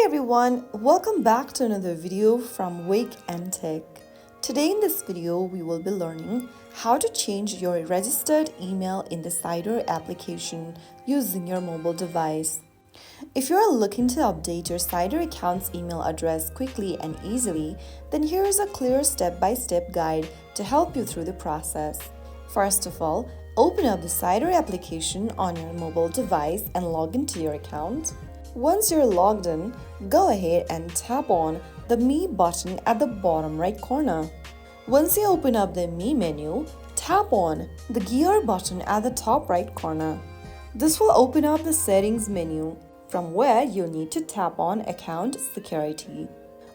everyone, welcome back to another video from Wake&Tech. Today in this video, we will be learning how to change your registered email in the Cider application using your mobile device. If you are looking to update your Cider account's email address quickly and easily, then here is a clear step-by-step guide to help you through the process. First of all, open up the Cider application on your mobile device and log into your account. Once you're logged in, go ahead and tap on the Me button at the bottom right corner. Once you open up the Me menu, tap on the Gear button at the top right corner. This will open up the Settings menu, from where you'll need to tap on Account Security.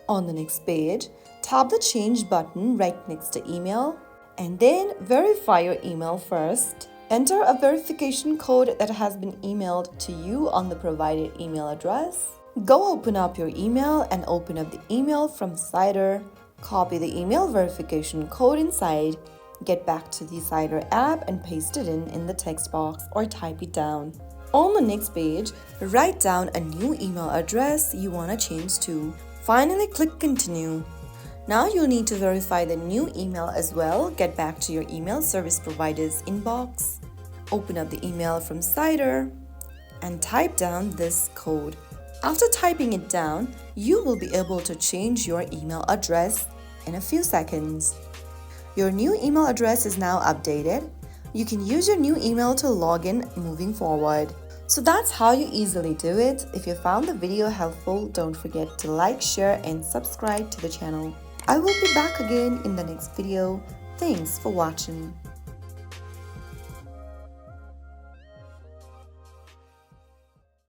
On the next page, tap the Change button right next to Email, and then verify your email first. Enter a verification code that has been emailed to you on the provided email address. Go open up your email and open up the email from Cider. Copy the email verification code inside. Get back to the Cider app and paste it in the text box or type it down. On the next page, write down a new email address you want to change to. Finally, click Continue. Now you'll need to verify the new email as well. Get back to your email service provider's inbox. Open up the email from Cider and type down this code. After typing it down, you will be able to change your email address in a few seconds. Your new email address is now updated. You can use your new email to log in moving forward. So that's how you easily do it. If you found the video helpful, don't forget to like, share, and subscribe to the channel. I will be back again in the next video. Thanks for watching.